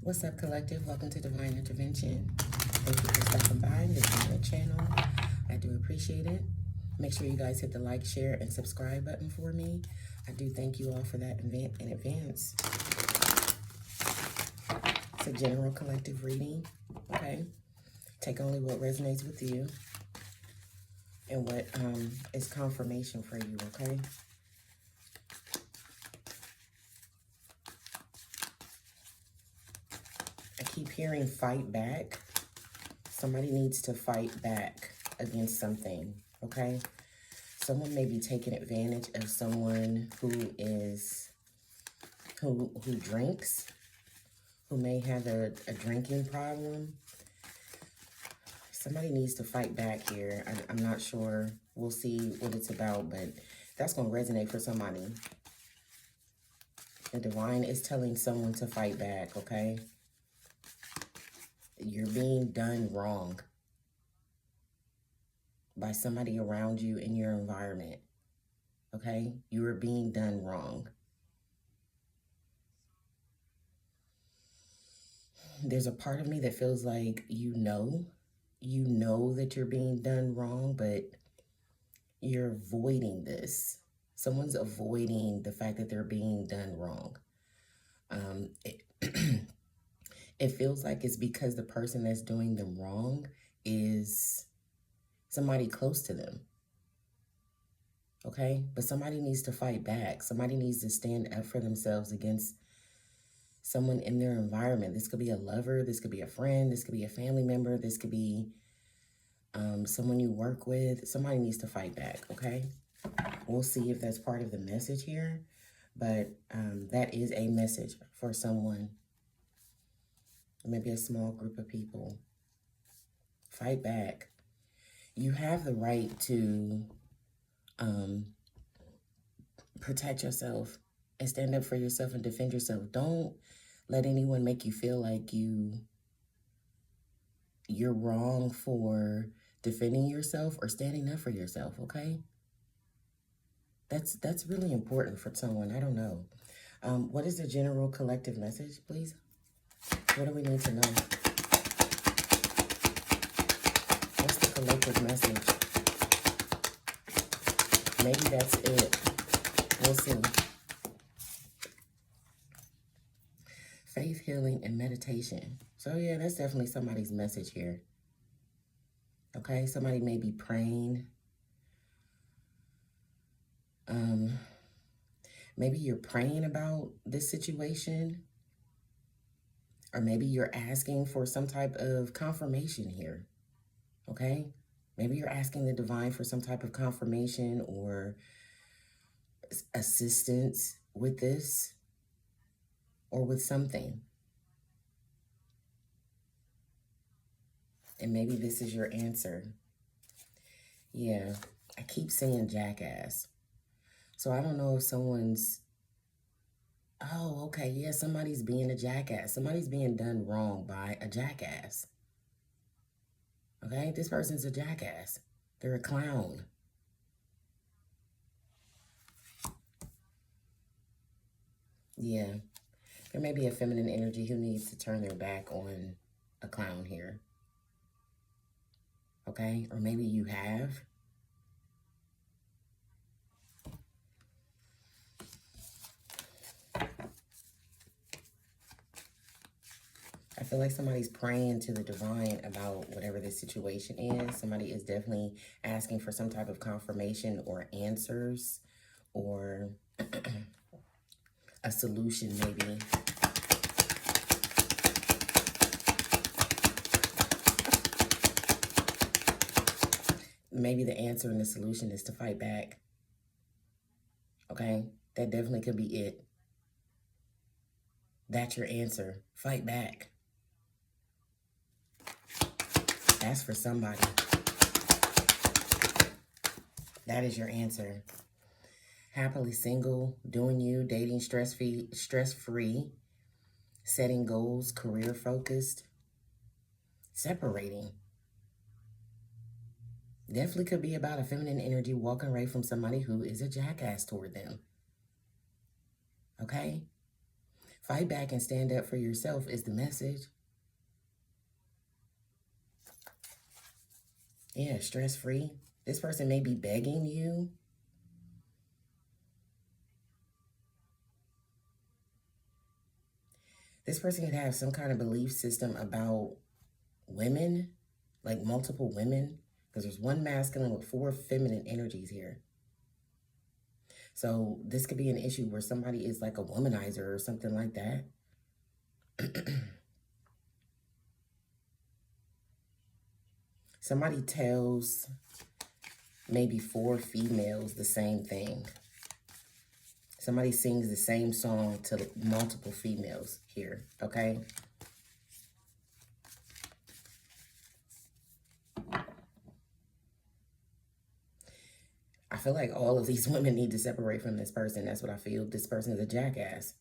What's up, collective? Welcome to Divine Intervention. Thank you for stopping by and visiting the channel. I do appreciate it. Make sure you guys hit the like, share, and subscribe button for me. I do thank you all for that in advance. It's a general collective reading, okay? Take only what resonates with you and what is confirmation for you, okay? I keep hearing fight back. Somebody needs to fight back against something, okay? Someone may be taking advantage of someone who drinks, who may have a drinking problem. Somebody needs to fight back here. I'm not sure. We'll see what it's about, but that's going to resonate for somebody. The divine is telling someone to fight back, okay? You're being done wrong by somebody around you in your environment, okay? You are being done wrong. There's a part of me that feels like you know that you're being done wrong, but you're avoiding this. Someone's avoiding the fact that they're being done wrong. It feels like it's because the person that's doing them wrong is somebody close to them, okay? But somebody needs to fight back. Somebody needs to stand up for themselves against someone in their environment. This could be a lover, this could be a friend, this could be a family member, this could be someone you work with. Somebody needs to fight back, okay? We'll see if that's part of the message here, but that is a message for someone, maybe a small group of people. Fight back. You have the right to protect yourself and stand up for yourself and defend yourself. Don't let anyone make you feel like you're wrong for defending yourself or standing up for yourself, okay? That's really important for someone. I don't know. What is the general collective message, please? What do we need to know? What's the collective message? Maybe that's it. We'll see. Faith, healing, and meditation. So yeah, that's definitely somebody's message here. Okay, somebody may be praying. Maybe you're praying about this situation, or maybe you're asking for some type of confirmation here, okay? Maybe you're asking the divine for some type of confirmation or assistance with this or with something. And maybe this is your answer. Yeah, I keep saying jackass. So I don't know if someone's, oh, okay, yeah, somebody's being a jackass. Somebody's being done wrong by a jackass. Okay, this person's a jackass. They're a clown. Yeah, there may be a feminine energy who needs to turn their back on a clown here. Okay, or maybe you have. I feel like somebody's praying to the divine about whatever this situation is. Somebody is definitely asking for some type of confirmation or answers or a solution maybe. Maybe the answer and the solution is to fight back. Okay, that definitely could be it. That's your answer. Fight back. That's for somebody. That is your answer. Happily single, doing you, dating stress-free, setting goals, career focused, separating. Definitely could be about a feminine energy walking away from somebody who is a jackass toward them. Okay? Fight back and stand up for yourself is the message. Yeah, stress-free. This person may be begging you. This person could have some kind of belief system about women, like multiple women, because there's one masculine with 4 feminine energies here. So this could be an issue where somebody is like a womanizer or something like that. Somebody tells maybe 4 females the same thing. Somebody sings the same song to multiple females here, okay? I feel like all of these women need to separate from this person. That's what I feel. This person is a jackass.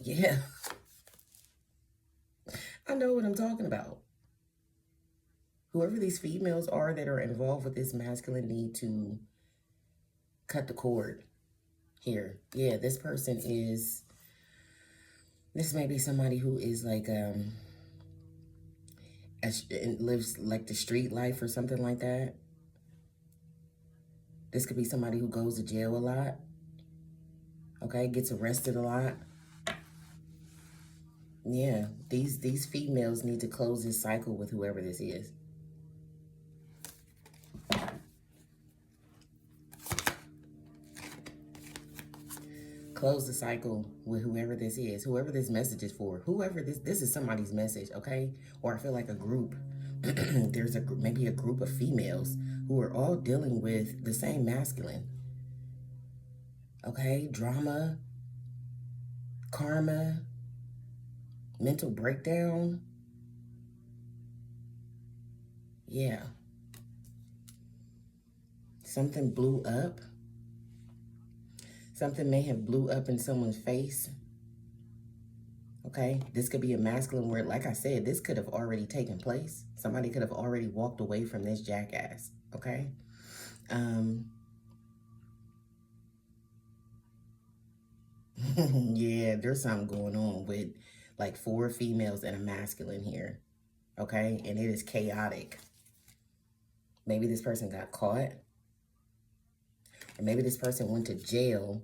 Yeah. I know what I'm talking about. Whoever these females are that are involved with this masculine need to cut the cord here. Yeah, this person is, this may be somebody who is like, lives like the street life or something like that. This could be somebody who goes to jail a lot. Okay, gets arrested a lot. Yeah, these females need to close this cycle with whoever this is. Close the cycle with whoever this is, whoever this message is for, whoever this is somebody's message, okay? Or I feel like a group. There's maybe a group of females who are all dealing with the same masculine. Okay, drama, karma, mental breakdown. Yeah. Something blew up. Something may have blew up in someone's face. Okay, this could be a masculine word. Like I said, this could have already taken place. Somebody could have already walked away from this jackass. Okay. Yeah, there's something going on with like 4 females and a masculine here. Okay, and it is chaotic. Maybe this person got caught. Or maybe this person went to jail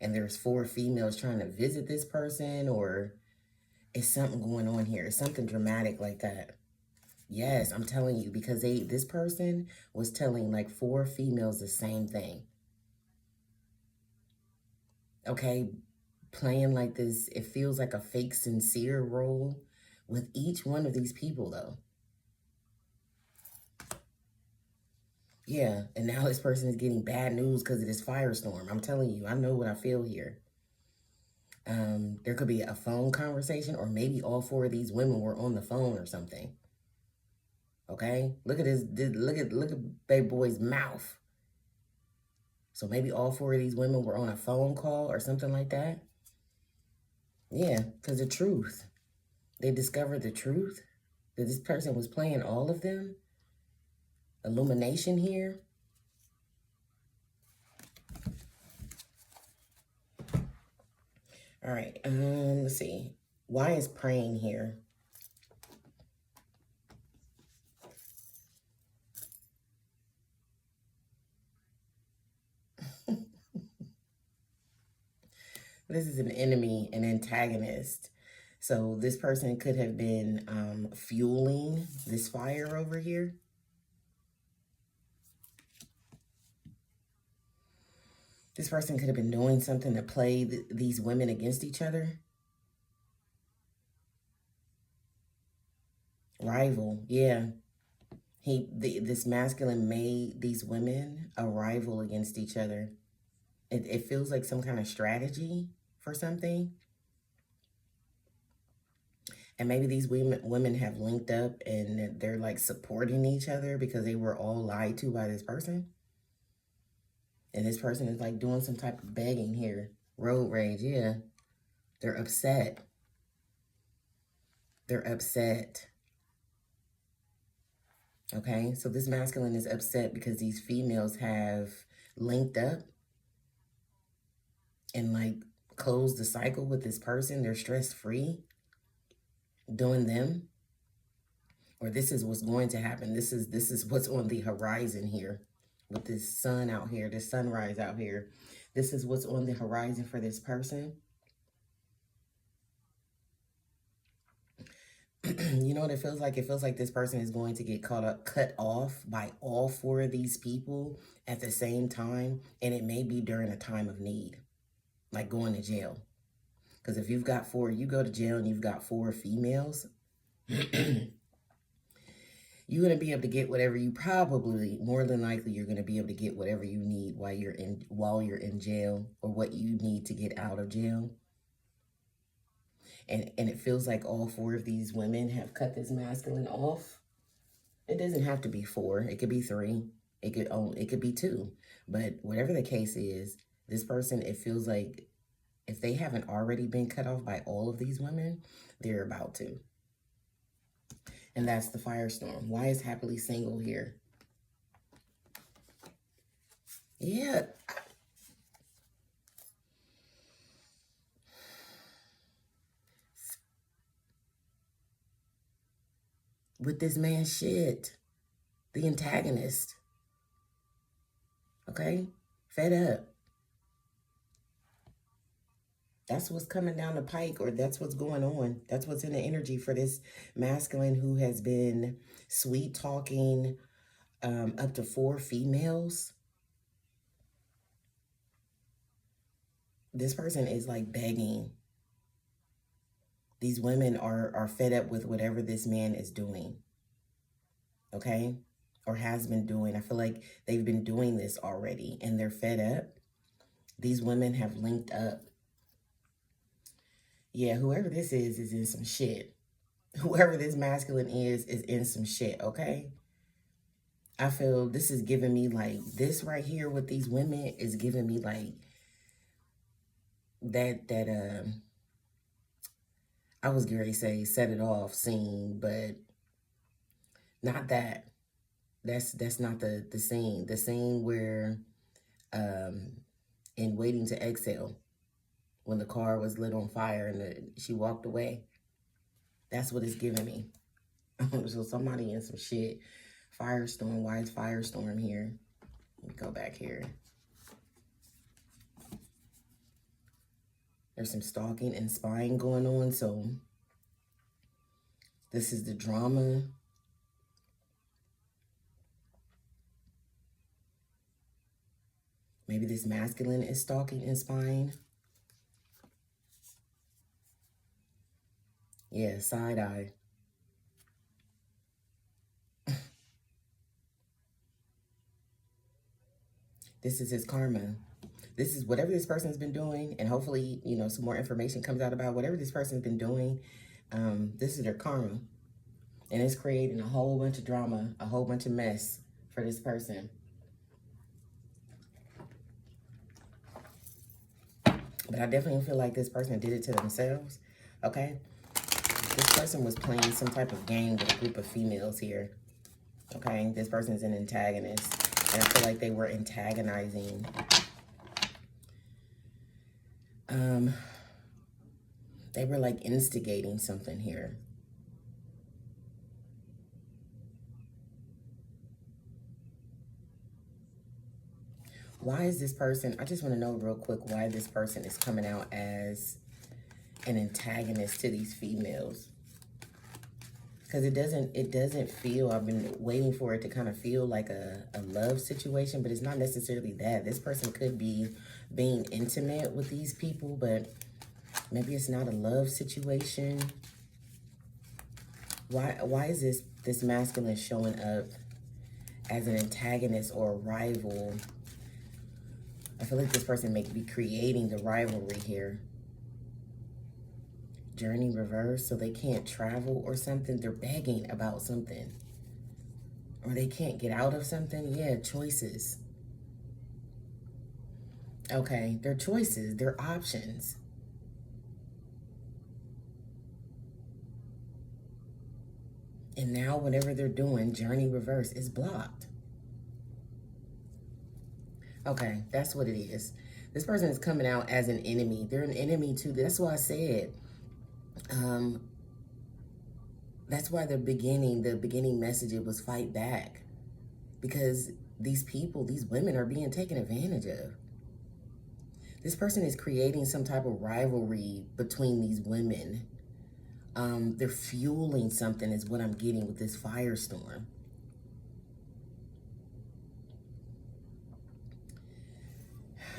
and there's 4 females trying to visit this person, or it's something going on here. It's something dramatic like that. Yes, I'm telling you, because this person was telling like 4 females the same thing. Okay, playing like this, it feels like a fake sincere role with each one of these people though. Yeah, and now this person is getting bad news because of this firestorm. I'm telling you, I know what I feel here. There could be a phone conversation, or maybe all 4 of these women were on the phone or something. Okay, look at this. Look at baby boy's mouth. So maybe all 4 of these women were on a phone call or something like that. Yeah, because the truth. They discovered the truth that this person was playing all of them. Illumination here. All right, let's see. Why is praying here? This is an enemy, an antagonist. So this person could have been fueling this fire over here. This person could have been doing something to play these women against each other. Rival, yeah. This masculine made these women a rival against each other. It feels like some kind of strategy for something. And maybe these women have linked up and they're like supporting each other because they were all lied to by this person. And this person is like doing some type of begging here. Road rage, yeah. They're upset. They're upset. Okay, so this masculine is upset because these females have linked up and like close the cycle with this person. They're stress-free doing them. Or this is what's going to happen. This is what's on the horizon here with this sun out here, this sunrise out here. This is what's on the horizon for this person. You know what it feels like? It feels like this person is going to get cut off by all 4 of these people at the same time. And it may be during a time of need, like going to jail. Because if you've got 4, you go to jail and you've got 4 females, you're going to be able to get whatever you probably, more than likely, you're going to be able to get whatever you need while you're in jail, or what you need to get out of jail. And it feels like all 4 of these women have cut this masculine off. It doesn't have to be 4. It could be 3. It could be 2. But whatever the case is, this person, it feels like if they haven't already been cut off by all of these women, they're about to. And that's the firestorm. Why is happily single here? Yeah. With this man's shit. The antagonist. Okay? Fed up. That's what's coming down the pike, or that's what's going on. That's what's in the energy for this masculine who has been sweet talking up to 4 females. This person is like begging. These women are fed up with whatever this man is doing. Okay? Or has been doing. I feel like they've been doing this already and they're fed up. These women have linked up. Yeah, whoever this is in some shit. Whoever this masculine is in some shit, okay? I feel this is giving me like, this right here with these women is giving me like that I was going to say set it off scene, but not that. That's not the scene. The scene where in Waiting to Exhale, when the car was lit on fire and she walked away. That's what it's giving me. So somebody in some shit. Firestorm. Why is firestorm here? Let me go back here. There's some stalking and spying going on. So this is the drama. Maybe this masculine is stalking and spying. Yeah, side eye. This is his karma. This is whatever this person's been doing, and hopefully, you know, some more information comes out about whatever this person's been doing. This is their karma. And it's creating a whole bunch of drama, a whole bunch of mess for this person. But I definitely feel like this person did it to themselves, okay? This person was playing some type of game with a group of females here, okay? This person's an antagonist, and I feel like they were antagonizing. They were like instigating something here. Why is this person, I just want to know real quick why this person is coming out as an antagonist to these females. Because it doesn't feel, I've been waiting for it to kind of feel like a love situation, but it's not necessarily that. This person could be being intimate with these people, but maybe it's not a love situation. Why is this masculine showing up as an antagonist or a rival? I feel like this person may be creating the rivalry here. Journey reverse, so they can't travel or something. They're begging about something. Or they can't get out of something. Yeah, choices. Okay, they're choices. They're options. And now whatever they're doing, journey reverse, is blocked. Okay, that's what it is. This person is coming out as an enemy. They're an enemy too. That's why I said, that's why the beginning message, it was fight back. Because these people, these women are being taken advantage of. This person is creating some type of rivalry between these women. They're fueling something is what I'm getting with this firestorm.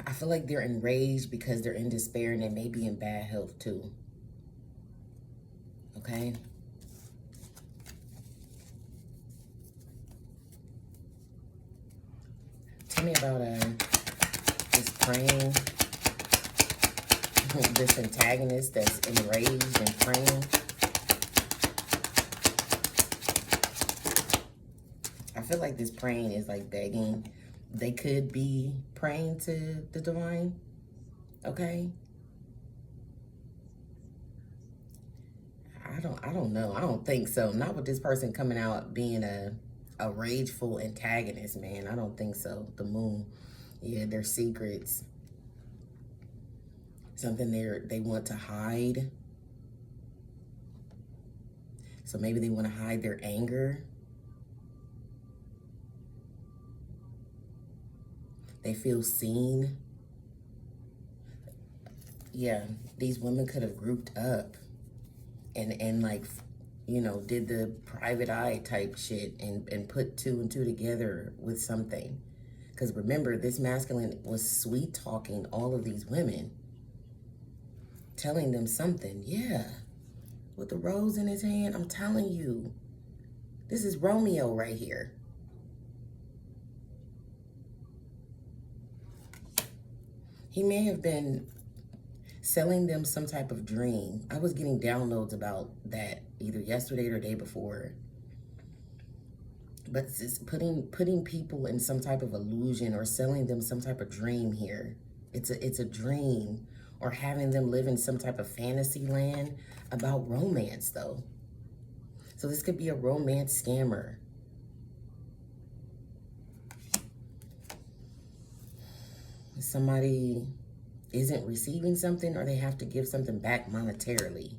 I feel like they're enraged because they're in despair and they may be in bad health too. Okay? Tell me about this praying, this antagonist that's enraged and praying. I feel like this praying is like begging. They could be praying to the divine, okay? I don't know. I don't think so. Not with this person coming out being a rageful antagonist, man. I don't think so. The moon. Yeah, their secrets. Something they want to hide. So maybe they want to hide their anger. They feel seen. Yeah, these women could have grouped up and like, you know, did the private eye type shit and put two and two together with something. Because remember, this masculine was sweet talking all of these women, telling them something. Yeah, with the rose in his hand, I'm telling you, this is Romeo right here. He may have been selling them some type of dream. I was getting downloads about that either yesterday or the day before. But it's putting people in some type of illusion or selling them some type of dream here. It's a dream, or having them live in some type of fantasy land about romance though. So this could be a romance scammer. Somebody isn't receiving something, or they have to give something back monetarily.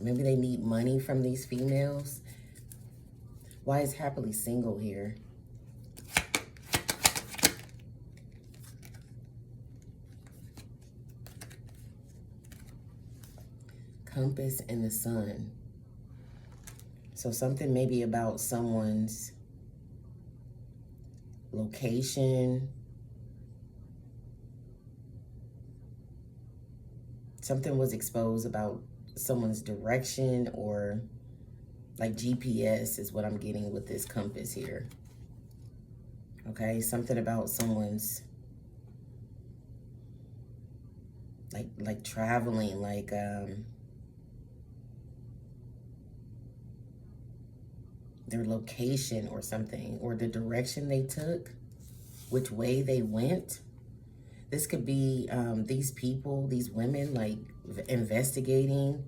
Maybe they need money from these females. Why is happily single here? Compass and the sun. So something maybe about someone's location. Something was exposed about someone's direction, or like GPS is what I'm getting with this compass here. Okay, something about someone's like traveling, like their location or something, or the direction they took, which way they went. This could be these people, these women, like investigating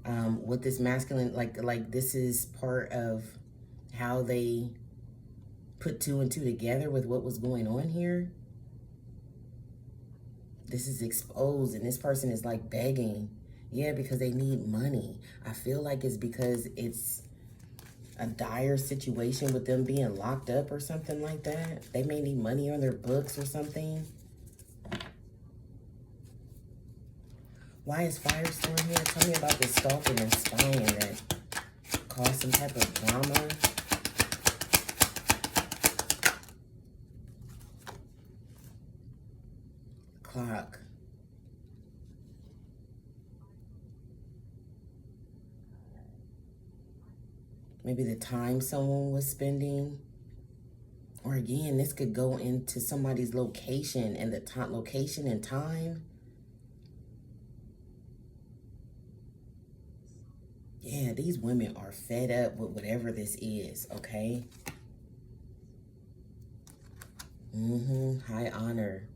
what this masculine, like this is part of how they put two and two together with what was going on here. This is exposed, and this person is like begging. Yeah, because they need money. I feel like it's because it's a dire situation with them being locked up or something like that. They may need money on their books or something. Why is Firestorm here? Tell me about this stalking and spying that caused some type of drama. Clock. Maybe the time someone was spending. Or again, this could go into somebody's location and the location and time. Yeah, these women are fed up with whatever this is, okay? High honor.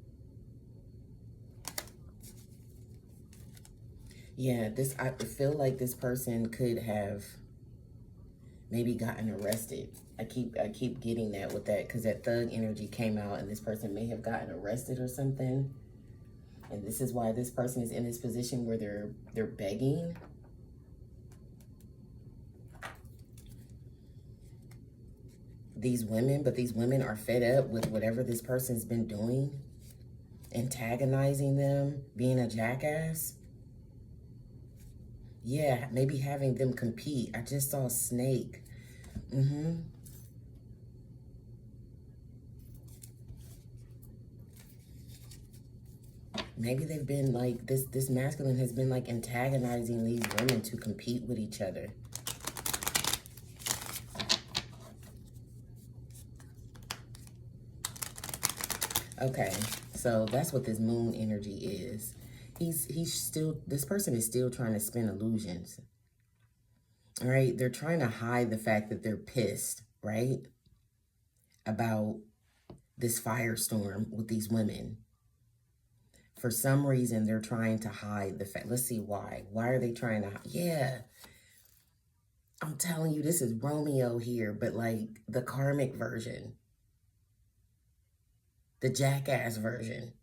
Yeah, I feel like this person could have maybe gotten arrested. I keep getting that with that, because that thug energy came out, and this person may have gotten arrested or something. And this is why this person is in this position where they're begging. These women, but these women are fed up with whatever this person's been doing, antagonizing them, being a jackass. Yeah, maybe having them compete. I just saw a snake. Maybe they've been like, this masculine has been like antagonizing these women to compete with each other. Okay, so that's what this moon energy is. He's still, this person is still trying to spin illusions. All right, they're trying to hide the fact that they're pissed, right? About this firestorm with these women. For some reason, they're trying to hide the fact. Let's see why. Why are they trying to? Yeah, I'm telling you, this is Romeo here, but like the karmic version, the jackass version.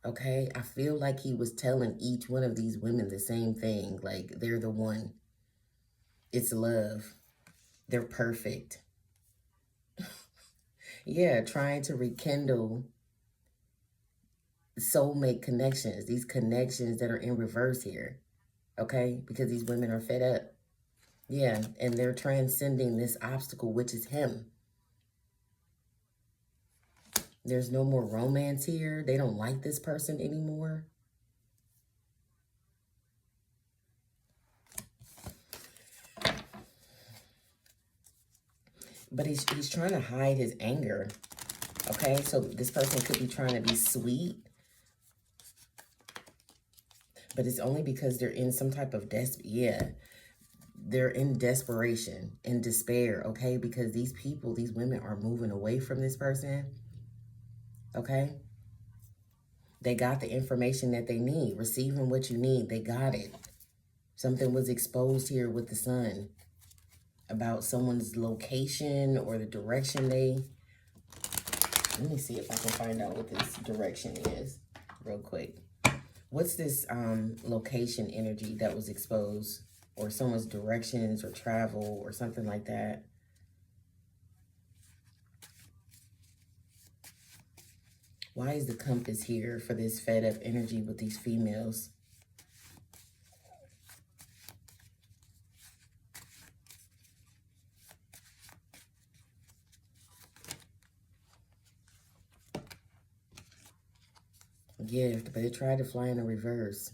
Okay, I feel like he was telling each one of these women the same thing. Like, they're the one. It's love. They're perfect. Yeah, trying to rekindle soulmate connections. These connections that are in reverse here. Okay, because these women are fed up. Yeah, and they're transcending this obstacle, which is him. There's no more romance here. They don't like this person anymore. But he's trying to hide his anger. Okay, so this person could be trying to be sweet, but it's only because they're in some type of they're in desperation, in despair, okay? Because these people, these women are moving away from this person, okay? They got the information that they need, receiving what you need. They got it. Something was exposed here with the sun about someone's location or the direction they... Let me see if I can find out what this direction is real quick. What's this location energy that was exposed, or someone's directions or travel or something like that? Why is the compass here for this fed up energy with these females? Gift, but it tried to fly in a reverse.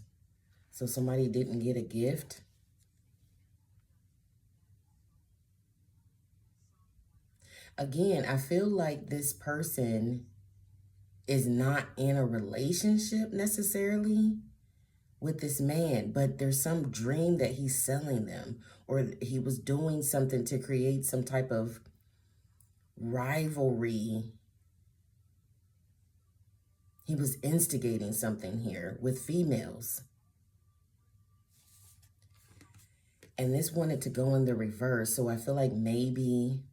So somebody didn't get a gift. Again, I feel like this person is not in a relationship necessarily with this man, but there's some dream that he's selling them, or he was doing something to create some type of rivalry. He was instigating something here with females. And this wanted to go in the reverse. So I feel like maybe,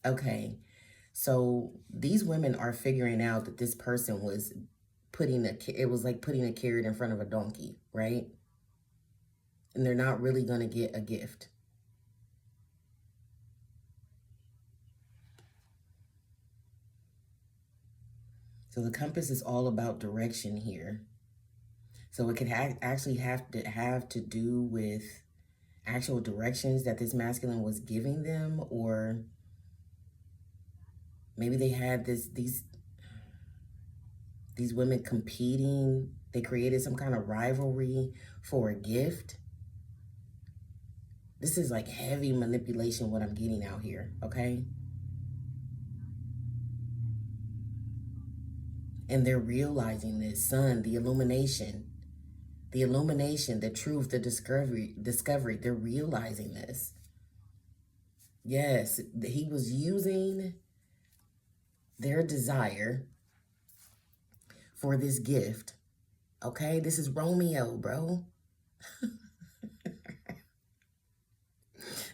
okay, so these women are figuring out that this person was it was like putting a carrot in front of a donkey, right? And they're not really going to get a gift. So the compass is all about direction here. So it could actually have to do with actual directions that this masculine was giving them, or maybe they had these women competing. They created some kind of rivalry for a gift. This is like heavy manipulation, what I'm getting out here, okay? And they're realizing this, sun, the illumination, the truth, the discovery, they're realizing this. Yes, he was using their desire for this gift. Okay, this is Romeo, bro.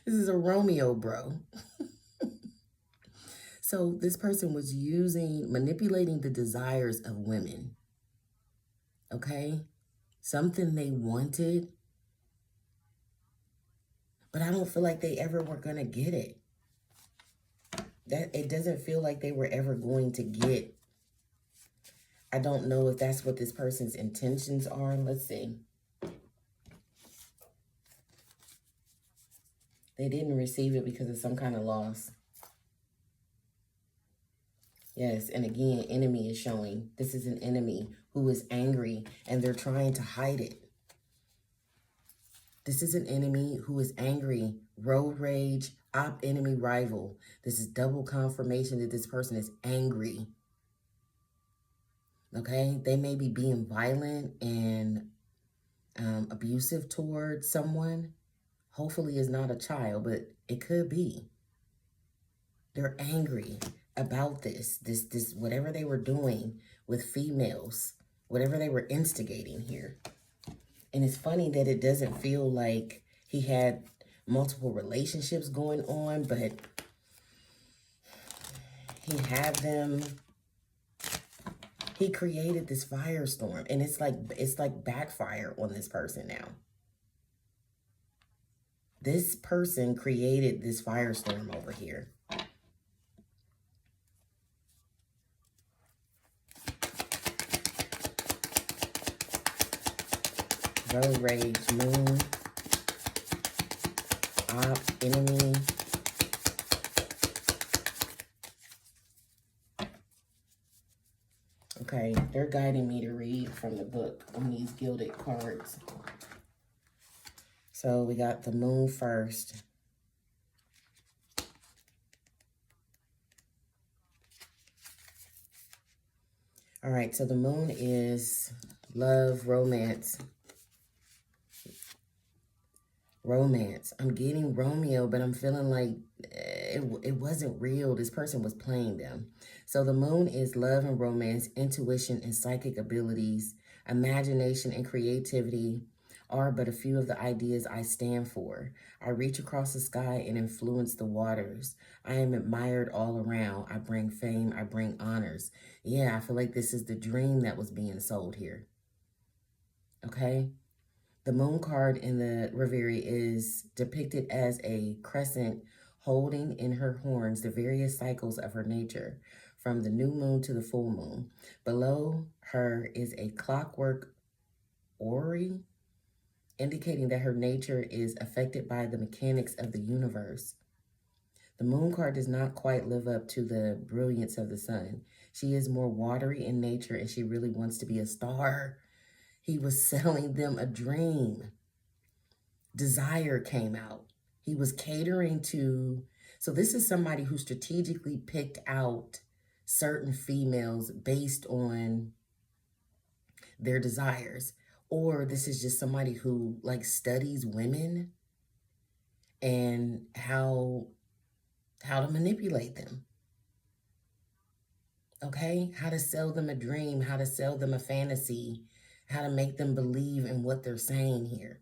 This is a Romeo, bro. So this person was manipulating the desires of women, okay? Something they wanted, but I don't feel like they ever were gonna get it. That it doesn't feel like they were ever going to get. I don't know if that's what this person's intentions are. Let's see. They didn't receive it because of some kind of loss. Yes, and again, enemy is showing. This is an enemy who is angry and they're trying to hide it. This is an enemy who is angry, road rage, enemy rival. This is double confirmation that this person is angry. Okay, they may be being violent and abusive towards someone. Hopefully it's not a child, but it could be. They're angry about this, whatever they were doing with females, whatever they were instigating here. And it's funny that it doesn't feel like he had multiple relationships going on, but he had them. He created this firestorm, and it's like backfire on this person now. This person created this firestorm over here. Road rage, moon, enemy. Okay, they're guiding me to read from the book on these gilded cards. So we got the moon first. All right, so the moon is love, romance. Romance. I'm getting Romeo, but I'm feeling like it wasn't real. This person was playing them. So the moon is love and romance, intuition and psychic abilities, imagination and creativity are but a few of the ideas I stand for. I reach across the sky and influence the waters. I am admired all around. I bring fame. I bring honors. Yeah, I feel like this is the dream that was being sold here. Okay? The moon card in the Reverie is depicted as a crescent holding in her horns the various cycles of her nature, from the new moon to the full moon. Below her is a clockwork ori, indicating that her nature is affected by the mechanics of the universe. The moon card does not quite live up to the brilliance of the sun. She is more watery in nature, and she really wants to be a star. He was selling them a dream. Desire came out. He was catering to, so this is somebody who strategically picked out certain females based on their desires. Or this is just somebody who like studies women and how to manipulate them. Okay? How to sell them a dream, how to sell them a fantasy, how to make them believe in what they're saying here.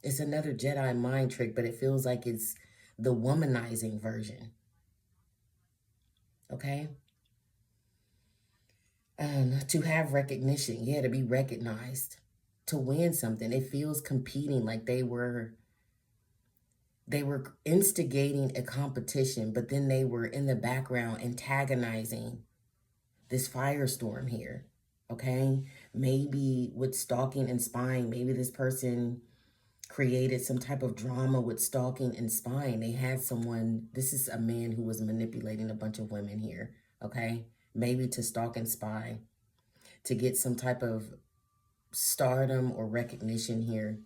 It's another Jedi mind trick, but it feels like it's the womanizing version. Okay? To have recognition, yeah, to be recognized, to win something. It feels competing, like they were instigating a competition, but then they were in the background antagonizing this firestorm here. Okay? Maybe with stalking and spying, maybe this person created some type of drama with stalking and spying. They had someone, this is a man who was manipulating a bunch of women here, okay? Maybe to stalk and spy, to get some type of stardom or recognition here,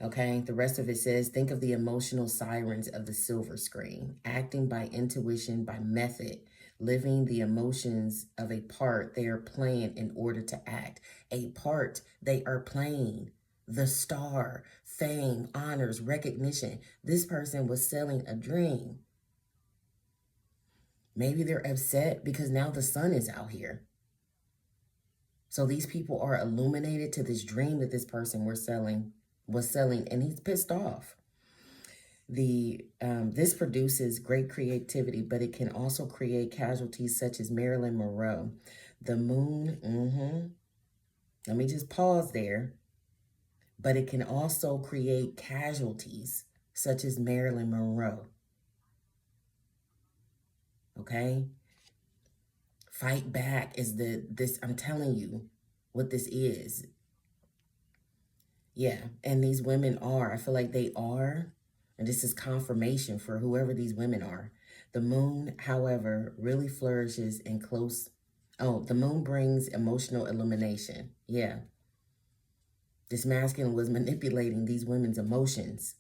okay? The rest of it says, think of the emotional sirens of the silver screen, acting by intuition, by method, living the emotions of a part they are playing in order to act. A part they are playing. The star, fame, honors, recognition. This person was selling a dream. Maybe they're upset because now the sun is out here. So these people are illuminated to this dream that this person was selling, and he's pissed off. This produces great creativity, but it can also create casualties such as Marilyn Monroe. The moon, let me just pause there. But it can also create casualties such as Marilyn Monroe. Okay? Fight back is I'm telling you what this is. Yeah, and these women are, I feel like they are, and this is confirmation for whoever these women are. The moon, however, really flourishes in close, the moon brings emotional illumination. Yeah. This masculine was manipulating these women's emotions.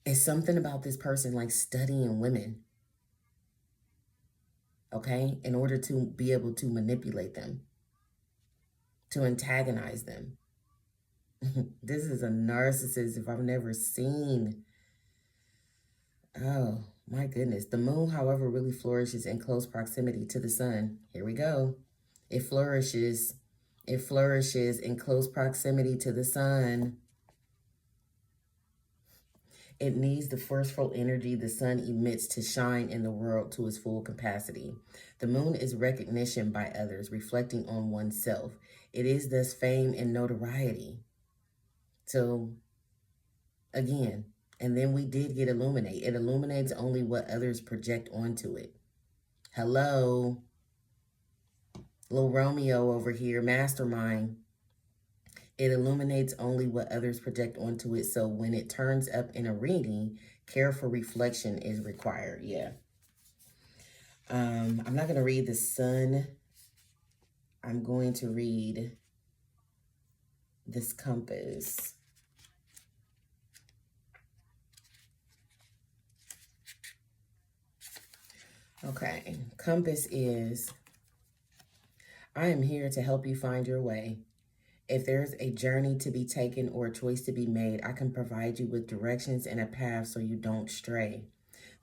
It's something about this person like studying women, okay, in order to be able to manipulate them, to antagonize them. This is a narcissist if I've never seen. Oh, my goodness. The moon, however, really flourishes in close proximity to the sun. Here we go. It flourishes in close proximity to the sun. It needs the forceful energy the sun emits to shine in the world to its full capacity. The moon is recognition by others, reflecting on oneself. It is thus fame and notoriety. So, again, and then we did get illuminate. It illuminates only what others project onto it. Hello. Little Romeo over here, mastermind. It illuminates only what others project onto it. So when it turns up in a reading, careful reflection is required. Yeah. I'm not going to read the sun. I'm going to read this compass. Okay. Compass is, I am here to help you find your way. If there's a journey to be taken or a choice to be made, I can provide you with directions and a path so you don't stray.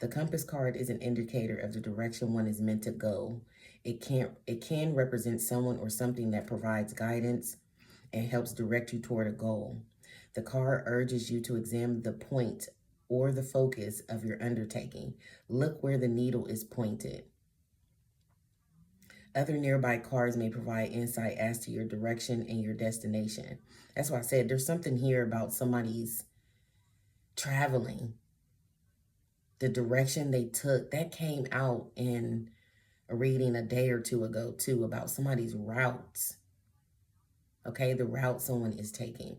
The compass card is an indicator of the direction one is meant to go. It can represent someone or something that provides guidance and helps direct you toward a goal. The card urges you to examine the point or the focus of your undertaking. Look where the needle is pointed. Other nearby cards may provide insight as to your direction and your destination. That's why I said there's something here about somebody's traveling. The direction they took, that came out in a reading a day or two ago too, about somebody's routes. Okay, the route someone is taking.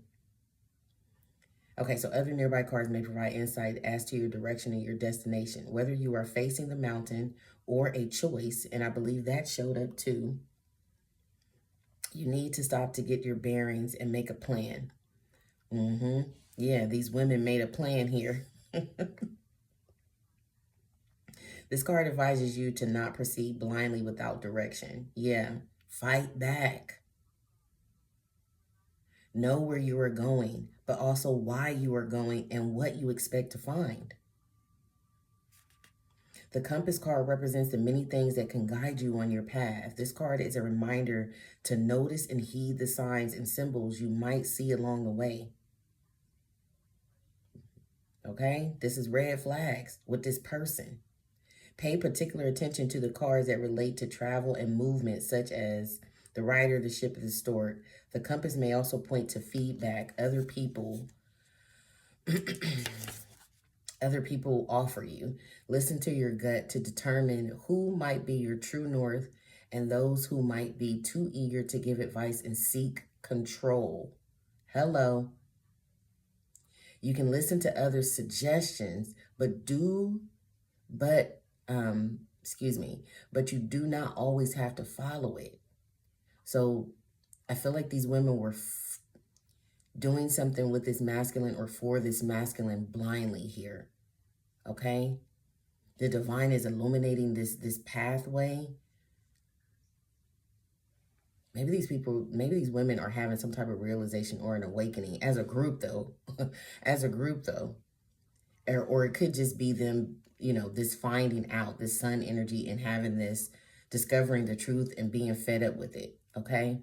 Okay, so other nearby cards may provide insight as to your direction and your destination, whether you are facing the mountain or a choice, and I believe that showed up too. You need to stop to get your bearings and make a plan. Yeah, these women made a plan here. This card advises you to not proceed blindly without direction. Yeah, fight back. Know where you are going, but also why you are going and what you expect to find. The compass card represents the many things that can guide you on your path. This card is a reminder to notice and heed the signs and symbols you might see along the way. Okay, this is red flags with this person. Pay particular attention to the cards that relate to travel and movement, such as the rider, the ship, the stork. The compass may also point to feedback other people offer you. Listen to your gut to determine who might be your true north and those who might be too eager to give advice and seek control. Hello. You can listen to others' suggestions, but you do not always have to follow it. So I feel like these women were doing something with this masculine or for this masculine blindly here. Okay? The divine is illuminating this pathway. Maybe these women are having some type of realization or an awakening as a group though. Or it could just be them, this finding out, this sun energy and having this, discovering the truth and being fed up with it, okay?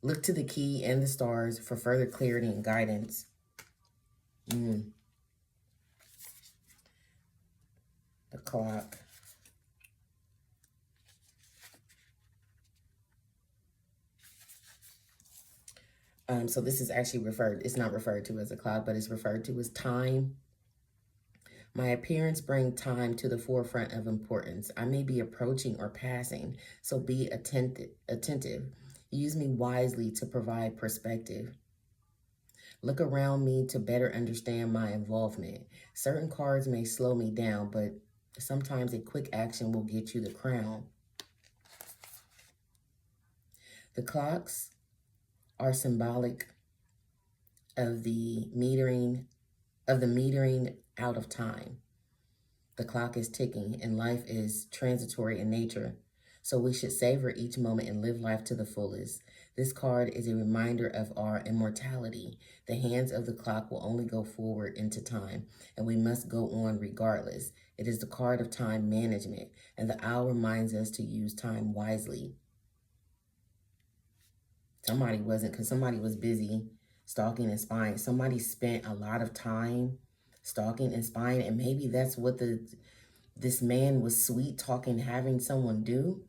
Look to the key and the stars for further clarity and guidance. The clock. So this is actually it's not referred to as a clock, but it's referred to as time. My appearance brings time to the forefront of importance. I may be approaching or passing, so be attentive. Use me wisely to provide perspective. Look around me to better understand my involvement. Certain cards may slow me down, but sometimes a quick action will get you the crown. The clocks are symbolic of the metering out of time. The clock is ticking and life is transitory in nature, so we should savor each moment and live life to the fullest. This card is a reminder of our immortality. The hands of the clock will only go forward into time, and we must go on regardless. It is the card of time management, and the owl reminds us to use time wisely. Somebody wasn't, because somebody was busy stalking and spying. Somebody spent a lot of time stalking and spying, and maybe that's what this man was sweet talking, having someone do.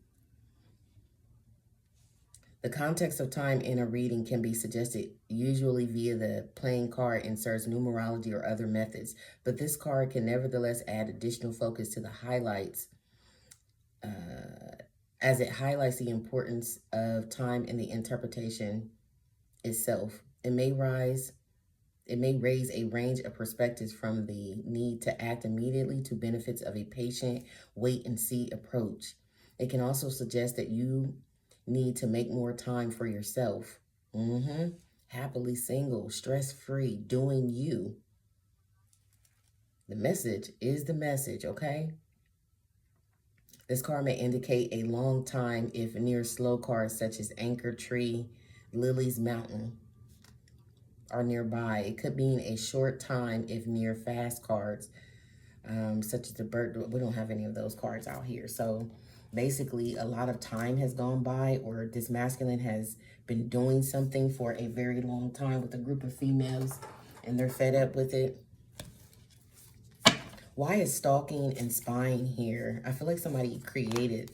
The context of time in a reading can be suggested usually via the playing card inserts, numerology, or other methods, but this card can nevertheless add additional focus to the highlights as it highlights the importance of time in the interpretation itself. It may raise a range of perspectives from the need to act immediately to benefits of a patient wait-and-see approach. It can also suggest that you need to make more time for yourself. Happily single, stress-free, doing you. The message is the message, okay? This card may indicate a long time if near slow cards such as Anchor Tree, Lily's Mountain are nearby. It could mean a short time if near fast cards, such as the bird. We don't have any of those cards out here. So basically a lot of time has gone by, or this masculine has been doing something for a very long time with a group of females and they're fed up with it. Why is stalking and spying here? I feel like somebody created,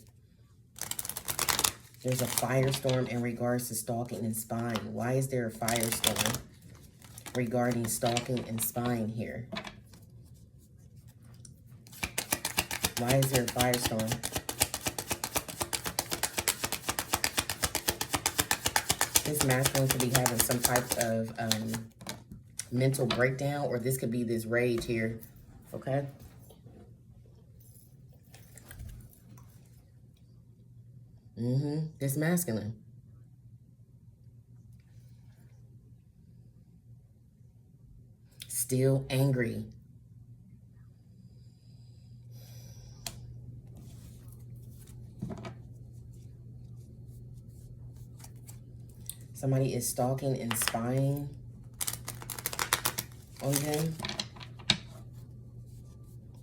there's a firestorm in regards to stalking and spying. Why is there a firestorm regarding stalking and spying here? Why is there a firestorm? This masculine could be having some type of mental breakdown, or this could be this rage here, okay? This masculine. Still angry. Somebody is stalking and spying on them.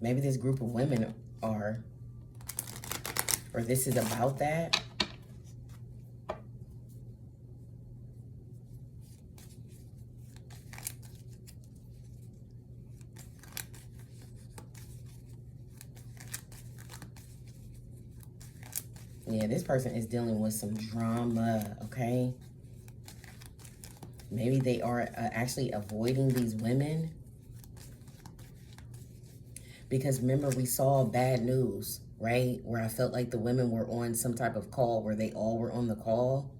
Maybe this group of women are, or this is about that. Yeah, this person is dealing with some drama, okay? Maybe they are actually avoiding these women. Because remember, we saw bad news, right? Where I felt like the women were on some type of call where they all were on the call.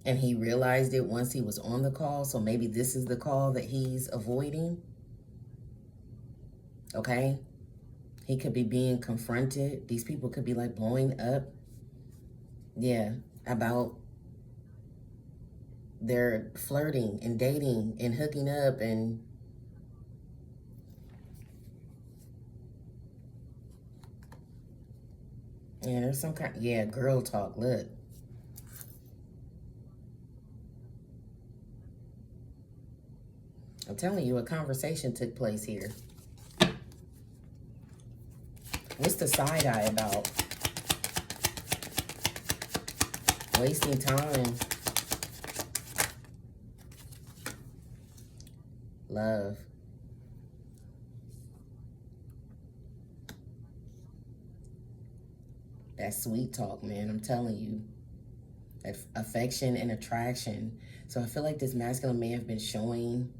And he realized it once he was on the call. So maybe this is the call that he's avoiding. Okay? He could be being confronted. These people could be like blowing up. Yeah, about their flirting and dating and hooking up and yeah, there's some kind, yeah, girl talk, look. I'm telling you, a conversation took place here. What's the side eye about? Wasting time. love. That sweet talk, man, I'm telling you. Affection and attraction. So I feel like this masculine may have been showing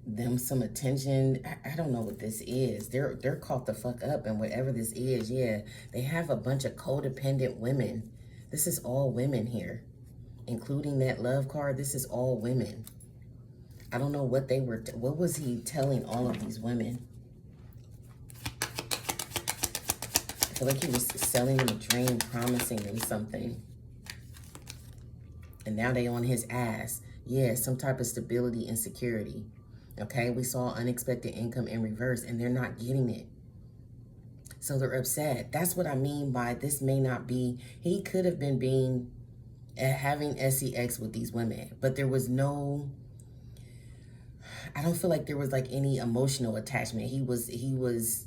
them some attention. I don't know what this is. They're caught the fuck up, and whatever this is, yeah, they have a bunch of codependent women. This is all women here, including that love card. This is all women. I don't know what they were. What was he telling all of these women? I feel like he was selling them a dream, promising them something. And now they on his ass. Yeah, some type of stability and security. Okay, we saw unexpected income in reverse, and they're not getting it. So they're upset. That's what I mean by this may not be. He could have been having sex with these women, but there was no, I don't feel like there was like any emotional attachment. He was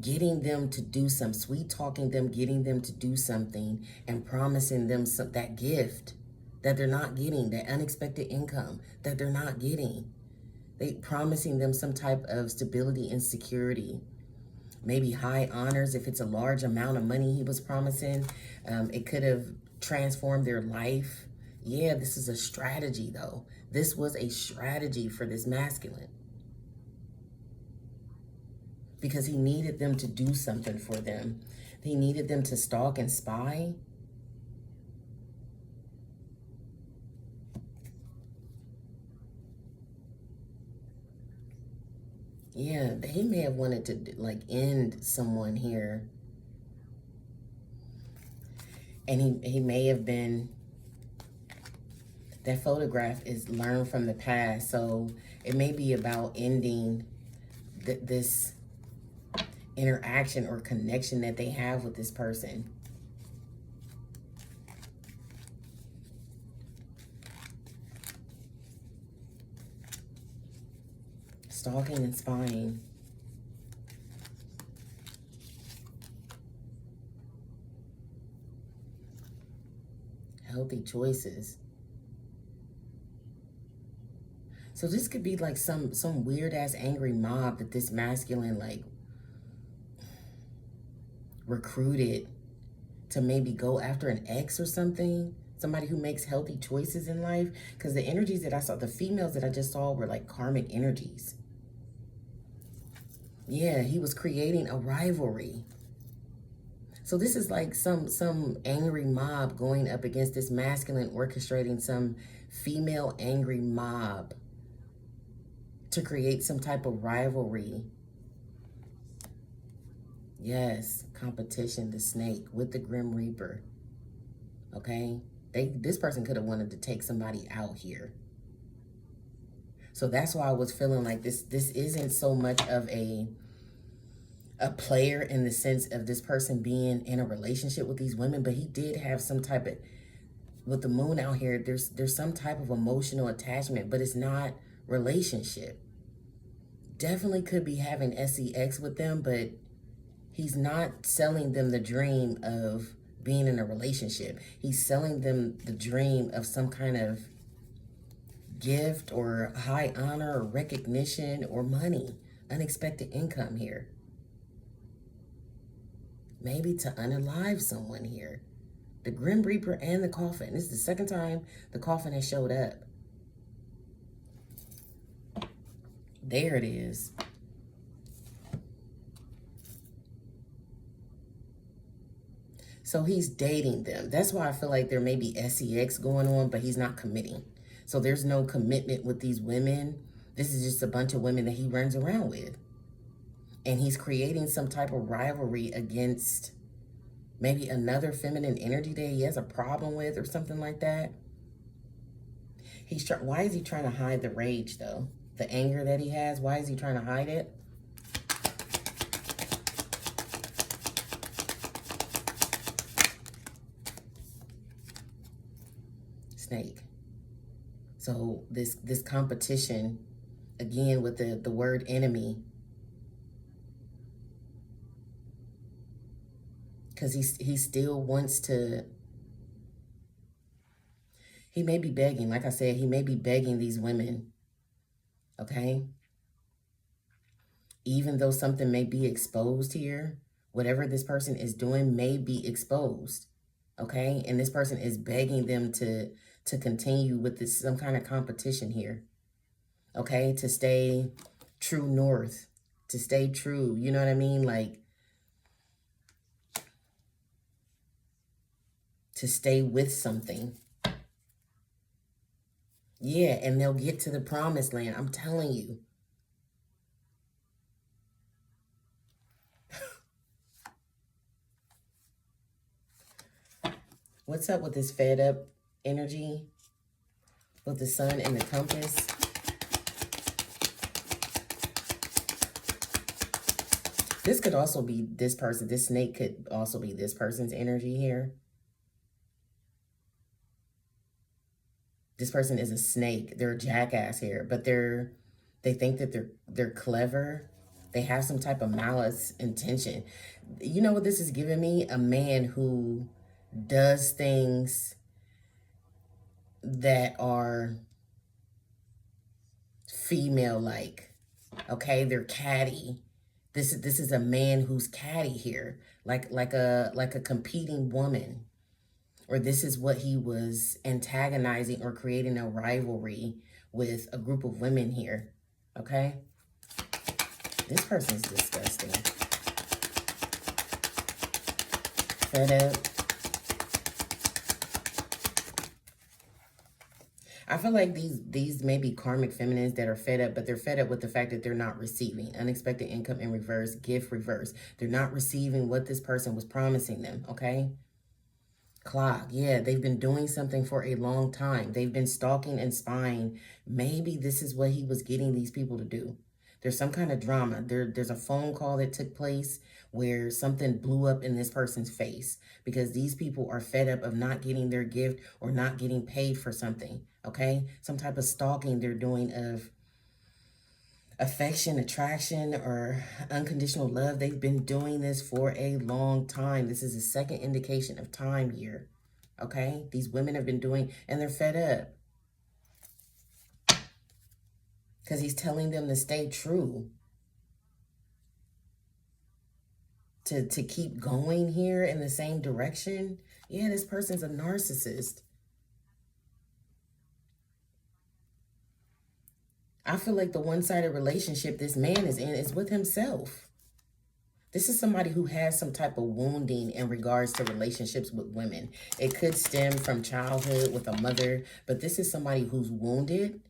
getting them to do some sweet talking them, getting them to do something, and promising them that gift that they're not getting, that unexpected income that they're not getting. They promising them some type of stability and security, maybe high honors. If it's a large amount of money he was promising, it could have transformed their life. Yeah, this is a strategy though. This was a strategy for this masculine, because he needed them to do something for them. He needed them to stalk and spy. Yeah, he may have wanted to like end someone here. And he may have been, that photograph is learned from the past. So it may be about ending this interaction or connection that they have with this person. Stalking and spying. Healthy choices. So this could be like some weird ass angry mob that this masculine like recruited to maybe go after an ex or something. Somebody who makes healthy choices in life. Because the energies that I saw, the females that I just saw were like karmic energies. Yeah, he was creating a rivalry. So this is like some angry mob going up against this masculine, orchestrating some female angry mob to create some type of rivalry. Yes, competition, the snake with the Grim Reaper. Okay, this person could have wanted to take somebody out here. So that's why I was feeling like this isn't so much of a player in the sense of this person being in a relationship with these women, but he did have some type of, with the moon out here, there's some type of emotional attachment, but it's not relationship. Definitely could be having sex with them, but he's not selling them the dream of being in a relationship. He's selling them the dream of some kind of gift or high honor or recognition or money, unexpected income here. Maybe to unalive someone here. The Grim Reaper and the coffin. This is the second time the coffin has showed up. There it is. So he's dating them. That's why I feel like there may be sex going on, but he's not committing. So there's no commitment with these women. This is just a bunch of women that he runs around with. And he's creating some type of rivalry against maybe another feminine energy that he has a problem with or something like that. Why is he trying to hide the rage though? The anger that he has, why is he trying to hide it? Snake. So this competition, again with the word enemy, because he still wants to, he may be begging, like I said, he may be begging these women okay? Even though something may be exposed here, whatever this person is doing may be exposed, okay? And this person is begging them to continue with this, some kind of competition here, okay? To stay true north, to stay true, you know what I mean? Like, to stay with something. Yeah, and they'll get to the promised land, I'm telling you. What's up with this fed up energy with the sun and the compass? This could also be this person. This snake could also be this person's energy here. This person is a snake. They're a jackass here, but they think that they're clever. They have some type of malice intention. You know what this is giving me? A man who does things that are female-like. Okay, they're catty. This is a man who's catty here, like a competing woman. Or this is what he was antagonizing or creating a rivalry with a group of women here, okay? This person's disgusting. Fed up. I feel like these may be karmic feminines that are fed up, but they're fed up with the fact that they're not receiving. Unexpected income in reverse, gift reverse. They're not receiving what this person was promising them, okay? Clock, yeah, they've been doing something for a long time. They've been stalking and spying. Maybe this is what he was getting these people to do. There's some kind of drama. There's a phone call that took place where something blew up in this person's face because these people are fed up of not getting their gift or not getting paid for something, okay? Some type of stalking they're doing of affection, attraction, or unconditional love. They've been doing this for a long time. This is a second indication of time here, okay? These women have been doing, and they're fed up because he's telling them to stay true, to keep going here in the same direction. Yeah, this person's a narcissist. I feel like the one-sided relationship this man is in is with himself. This is somebody who has some type of wounding in regards to relationships with women. It could stem from childhood with a mother, but this is somebody who's wounded.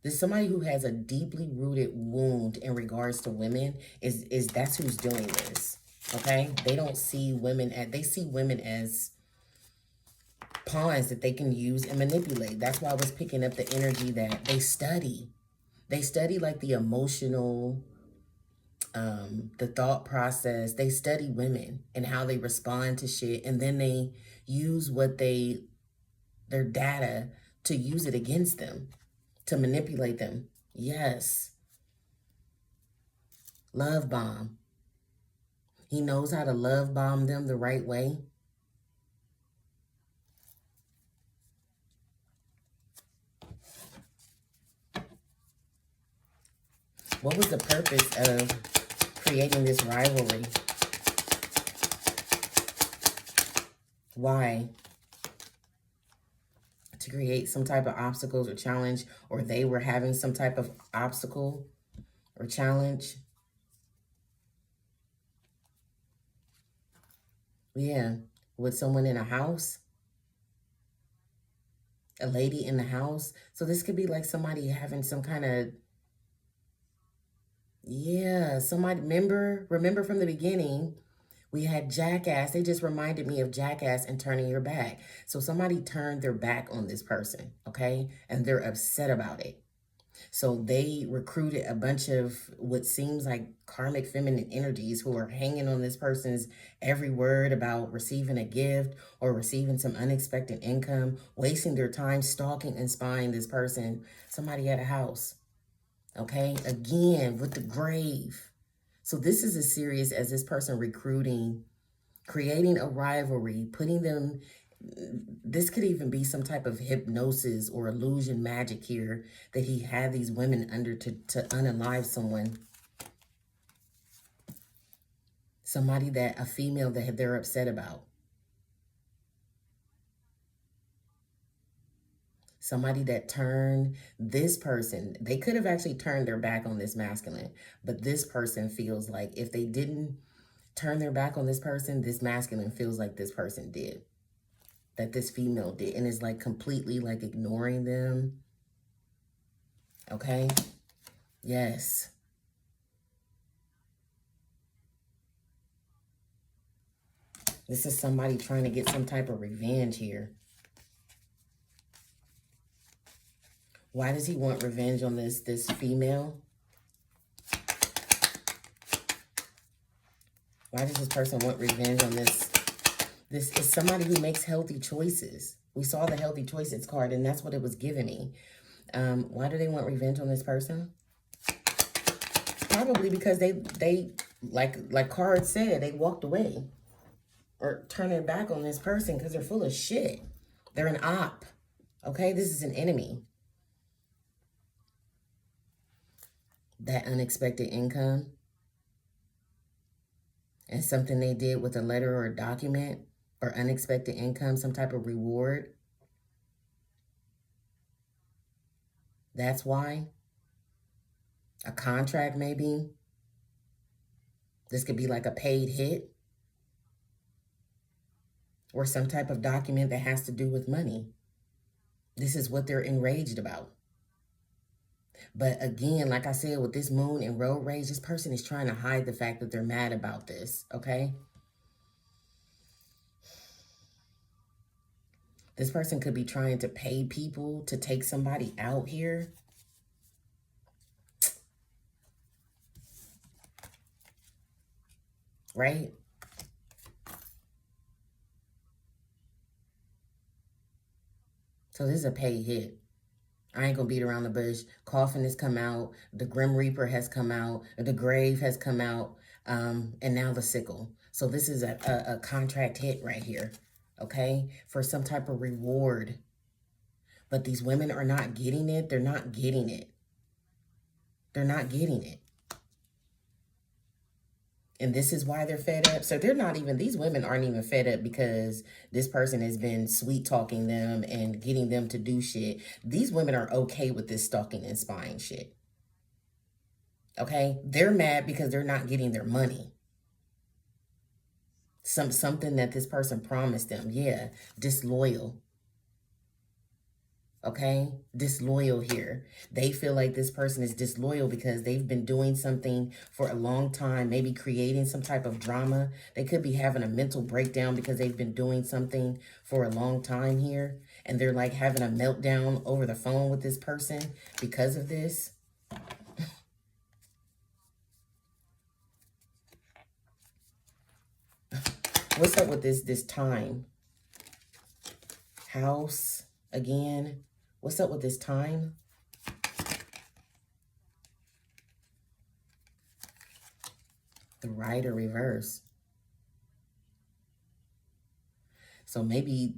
This is somebody who has a deeply rooted wound in regards to women. That's who's doing this, okay? They don't see women as, they see women as pawns that they can use and manipulate. That's why I was picking up the energy that they study. They study like the emotional, the thought process. They study women and how they respond to shit, and then they use their data to use it against them, to manipulate them. Yes. Love bomb. He knows how to love bomb them the right way. What was the purpose of creating this rivalry? Why? To create some type of obstacles or challenge, or they were having some type of obstacle or challenge. Yeah, with someone in a house, a lady in the house. So this could be like somebody having some kind of, yeah, somebody, remember from the beginning, we had Jackass. They just reminded me of Jackass and turning your back. So somebody turned their back on this person, okay? And they're upset about it. So they recruited a bunch of what seems like karmic feminine energies who are hanging on this person's every word about receiving a gift or receiving some unexpected income, wasting their time stalking and spying this person, somebody at a house. Okay, again, with the grave. So this is as serious as this person recruiting, creating a rivalry, putting them This could even be some type of hypnosis or illusion magic here that he had these women under to unalive someone. Somebody that, a female that they're upset about. Somebody that turned this person, they could have actually turned their back on this masculine, but this person feels like if they didn't turn their back on this person, this masculine feels like this person did, that this female did, and is like completely like ignoring them. Okay? Yes. This is somebody trying to get some type of revenge here. Why does he want revenge on this female? Why does this person want revenge on this? This is somebody who makes healthy choices. We saw the healthy choices card, and that's what it was giving me. Why do they want revenge on this person? Probably because they like card said, they walked away or turned their back on this person because they're full of shit. They're an op. Okay, this is an enemy. That unexpected income and something they did with a letter or a document, or unexpected income, some type of reward. That's why. A contract maybe. This could be like a paid hit. Or some type of document that has to do with money. This is what they're enraged about. But again, like I said, with this moon and road rage, this person is trying to hide the fact that they're mad about this, okay? This person could be trying to pay people to take somebody out here. Right? So this is a paid hit. I ain't gonna beat around the bush. Coffin has come out. The Grim Reaper has come out. The Grave has come out. And now the Sickle. So this is a contract hit right here. Okay? For some type of reward. But these women are not getting it. They're not getting it. They're not getting it. And this is why they're fed up. So they're not even, these women aren't even fed up because this person has been sweet talking them and getting them to do shit. These women are okay with this stalking and spying shit. Okay? They're mad because they're not getting their money. Something that this person promised them. Yeah, disloyal. Okay, disloyal here. They feel like this person is disloyal because they've been doing something for a long time, maybe creating some type of drama. They could be having a mental breakdown because they've been doing something for a long time here, and they're like having a meltdown over the phone with this person because of this. What's up with this time? House again. What's up with this time? The Rider reverse. So maybe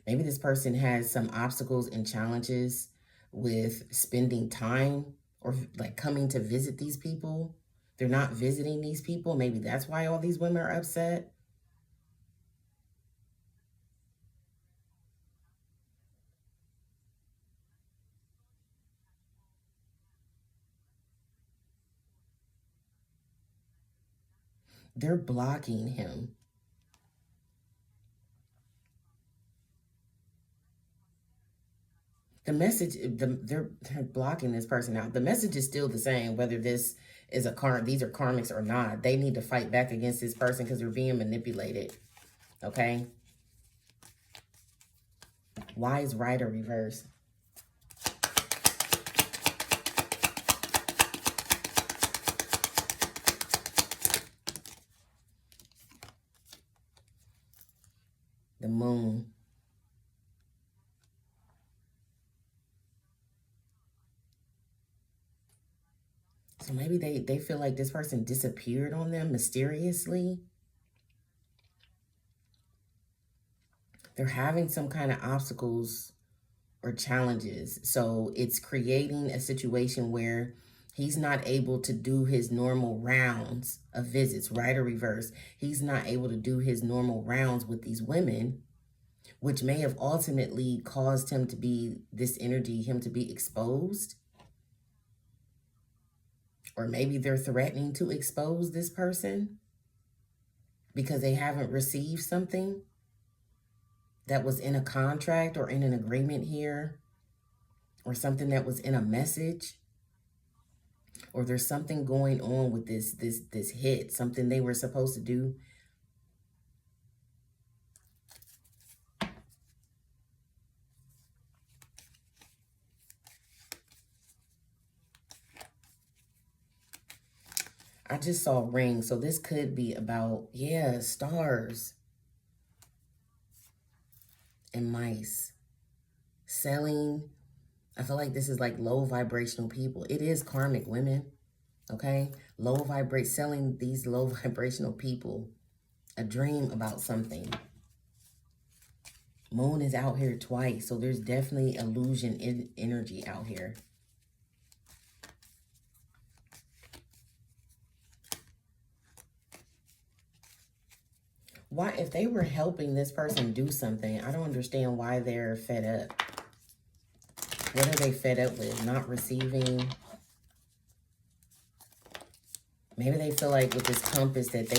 this person has some obstacles and challenges with spending time or like coming to visit these people. They're not visiting these people. Maybe that's why all these women are upset. They're blocking him. The message, they're blocking this person out. The message is still the same, whether this is these are karmics or not. They need to fight back against this person because they're being manipulated. Okay? Why is Rider reverse? The Moon. So maybe they feel like this person disappeared on them mysteriously. They're having some kind of obstacles or challenges. So it's creating a situation where he's not able to do his normal rounds of visits, right or reverse. He's not able to do his normal rounds with these women, which may have ultimately caused him to be, this energy, him to be exposed. Or maybe they're threatening to expose this person because they haven't received something that was in a contract or in an agreement here, or something that was in a message, or there's something going on with this hit, something they were supposed to do. I just saw ring, so this could be about, yeah, stars and mice. Selling, I feel like this is like low vibrational people. It is karmic women, okay? Selling these low vibrational people a dream about something. Moon is out here twice, so there's definitely illusion energy out here. Why, if they were helping this person do something, I don't understand why they're fed up. What are they fed up with? Not receiving. Maybe they feel like with this compass that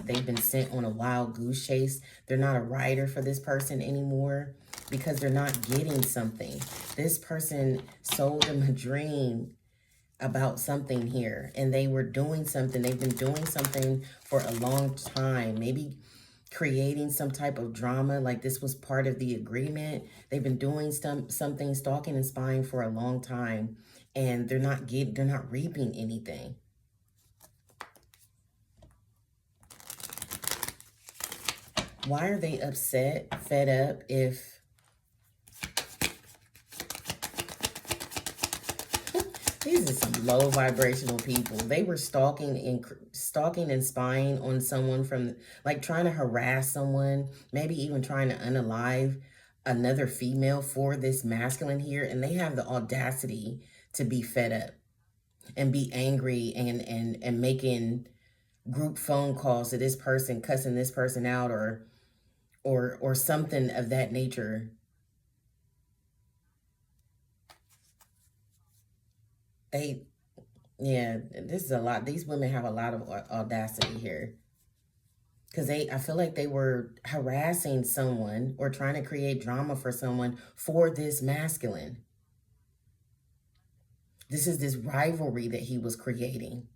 they've been sent on a wild goose chase. They're not a rider for this person anymore because they're not getting something. This person sold them a dream about something here, and they were doing something. They've been doing something for a long time. Maybe creating some type of drama, like this was part of the agreement. They've been doing something, stalking and spying for a long time, and they're not reaping anything. Why are they upset, fed up if these are some low vibrational people? They were stalking and spying on someone, from like trying to harass someone, maybe even trying to unalive another female for this masculine here, and they have the audacity to be fed up and be angry and making group phone calls to this person, cussing this person out, or something of that nature. Yeah, this is a lot. These women have a lot of audacity here. Because I feel like they were harassing someone or trying to create drama for someone for this masculine. This is this rivalry that he was creating.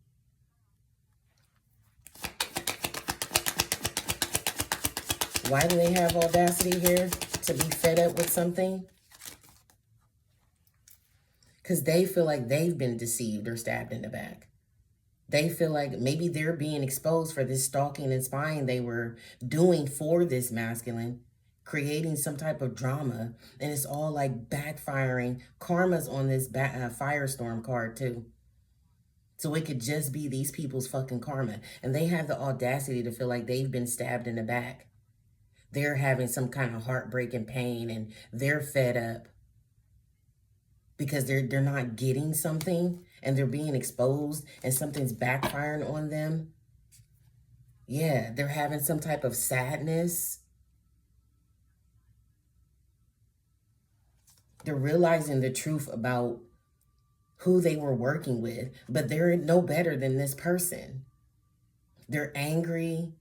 Why do they have audacity here to be fed up with something? Because they feel like they've been deceived or stabbed in the back. They feel like maybe they're being exposed for this stalking and spying they were doing for this masculine, creating some type of drama, and it's all like backfiring. Karma's on this firestorm card too. So it could just be these people's fucking karma. And they have the audacity to feel like they've been stabbed in the back. They're having some kind of heartbreak and pain, and they're fed up because they're not getting something, and they're being exposed, and something's backfiring on them. Yeah, they're having some type of sadness. They're realizing the truth about who they were working with, but they're no better than this person. They're angry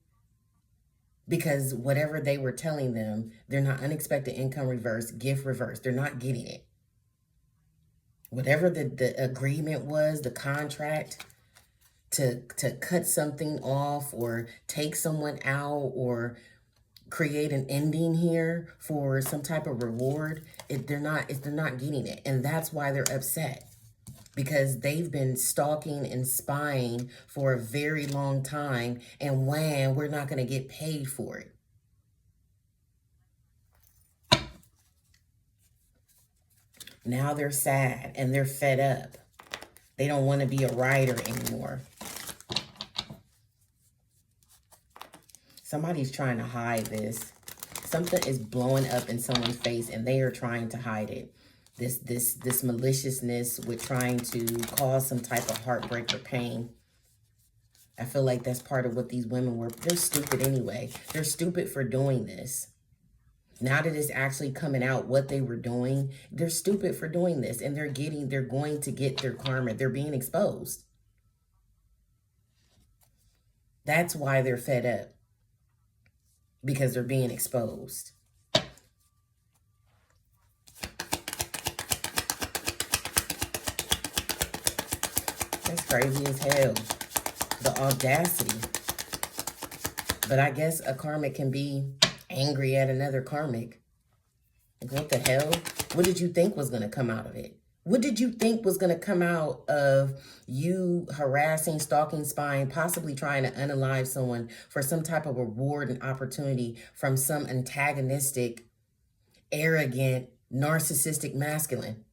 because whatever they were telling them, they're not unexpected income reverse, gift reverse. They're not getting it. Whatever the agreement was, the contract to cut something off or take someone out or create an ending here for some type of reward, they're not getting it. And that's why they're upset, because they've been stalking and spying for a very long time, and wham, we're not going to get paid for it. Now they're sad and they're fed up. They don't want to be a rider anymore. Somebody's trying to hide this. something is blowing up in someone's face and they are trying to hide it. This maliciousness with trying to cause some type of heartbreak or pain. I feel like that's part of what these women were. They're stupid anyway. They're stupid for doing this. Now that it's actually coming out what they were doing, they're stupid for doing this, and they're going to get their karma. They're being exposed. That's why they're fed up, because they're being exposed. That's crazy as hell. The audacity. But I guess a karmic can be angry at another karmic. Like, what the hell? What did you think was going to come out of it? What did you think was going to come out of you harassing, stalking, spying, possibly trying to unalive someone for some type of reward and opportunity from some antagonistic, arrogant, narcissistic masculine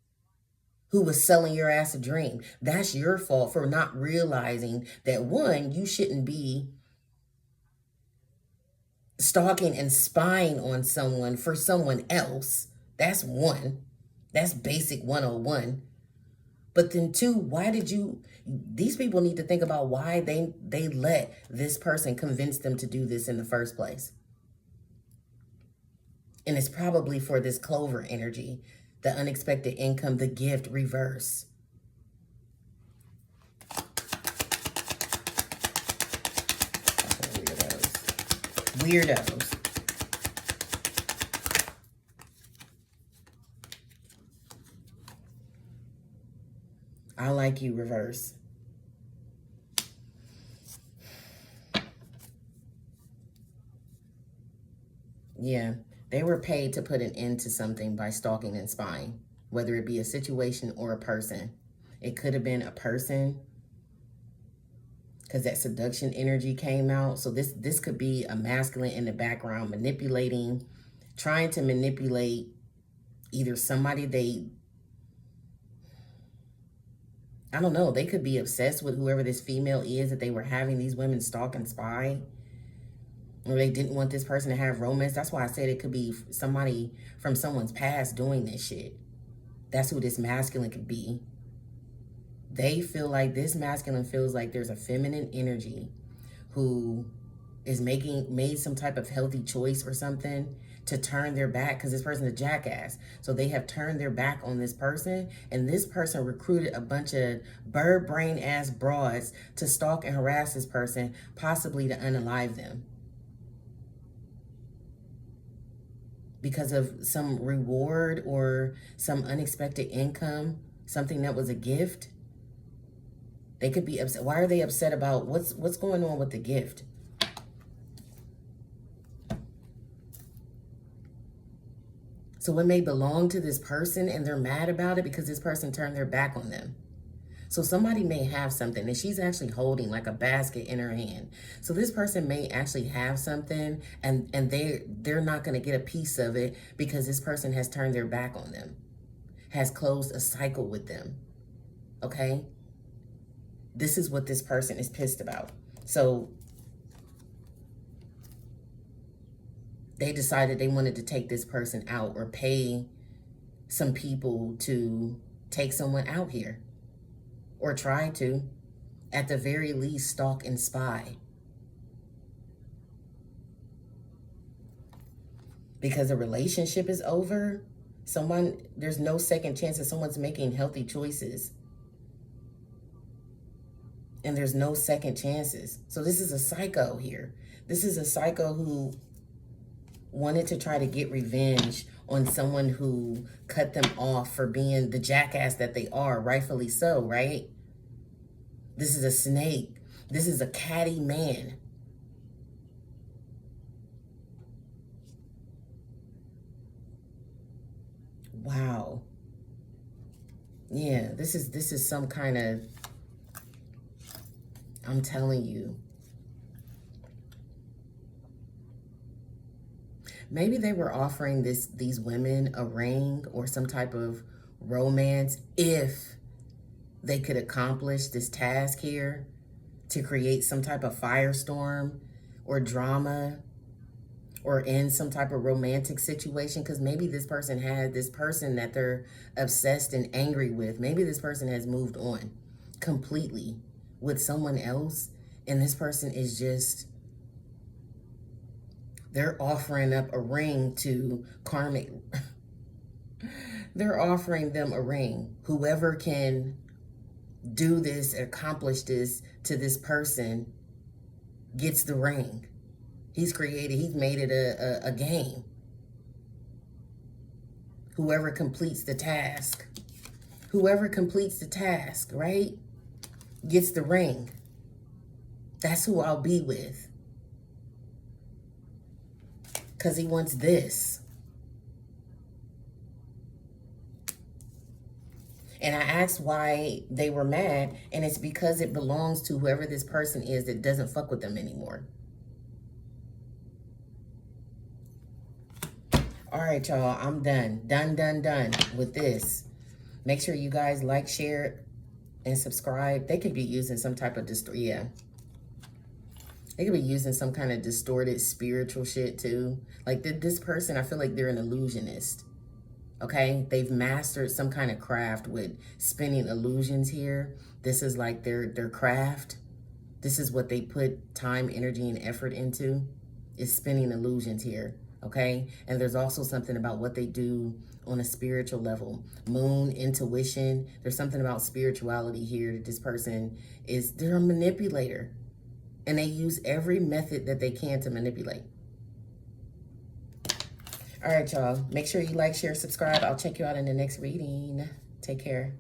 who was selling your ass a dream? That's your fault for not realizing that, one, you shouldn't be stalking and spying on someone for someone else. That's one. That's basic 101. But then two, why did you, these people need to think about why they let this person convince them to do this in the first place. And it's probably for this Clover energy, the unexpected income, the gift reverse. Weirdos. I like you, reverse. Yeah, they were paid to put an end to something by stalking and spying, whether it be a situation or a person. It could have been a person, because that seduction energy came out. So this could be a masculine in the background manipulating, trying to manipulate either somebody I don't know, they could be obsessed with whoever this female is that they were having these women stalk and spy. Or they didn't want this person to have romance. That's why I said it could be somebody from someone's past doing this shit. That's who this masculine could be. They feel like, this masculine feels like there's a feminine energy who is made some type of healthy choice or something to turn their back, because this person's a jackass. So they have turned their back on this person, and this person recruited a bunch of bird brain ass broads to stalk and harass this person, possibly to unalive them. Because of some reward or some unexpected income, something that was a gift. They could be upset. Why are they upset about what's going on with the gift? So it may belong to this person and they're mad about it because this person turned their back on them. So somebody may have something and she's actually holding like a basket in her hand. So this person may actually have something and they're not going to get a piece of it because this person has turned their back on them, has closed a cycle with them. Okay? This is what this person is pissed about. So they decided they wanted to take this person out or pay some people to take someone out here, or try to, at the very least, stalk and spy. Because a relationship is over, there's no second chance that someone's making healthy choices. And there's no second chances. So this is a psycho here. This is a psycho who wanted to try to get revenge on someone who cut them off for being the jackass that they are, rightfully so, right? This is a snake. This is a catty man. Wow. Yeah, this is some kind of, I'm telling you. Maybe they were offering these women a ring or some type of romance if they could accomplish this task here to create some type of firestorm or drama or in some type of romantic situation, because maybe this person had this person that they're obsessed and angry with. Maybe this person has moved on completely with someone else, and this person is just, they're offering up a ring to karmic. They're offering them a ring. Whoever can do this, accomplish this to this person gets the ring. He's made it a game. Whoever completes the task, right, gets the ring. That's who I'll be with. Because he wants this. And I asked why they were mad, and it's because it belongs to whoever this person is that doesn't fuck with them anymore. All right, y'all, I'm done. Done with this. Make sure you guys like, share, and subscribe. They could be using some type of They could be using some kind of distorted spiritual shit too. Like this person, I feel like they're an illusionist. Okay? They've mastered some kind of craft with spinning illusions here. This is like their craft. This is what they put time, energy, and effort into, is spinning illusions here. Okay? And there's also something about what they do on a spiritual level. Moon, intuition. There's something about spirituality here that this person is, they're a manipulator. And they use every method that they can to manipulate. All right, y'all. Make sure you like, share, subscribe. I'll check you out in the next reading. Take care.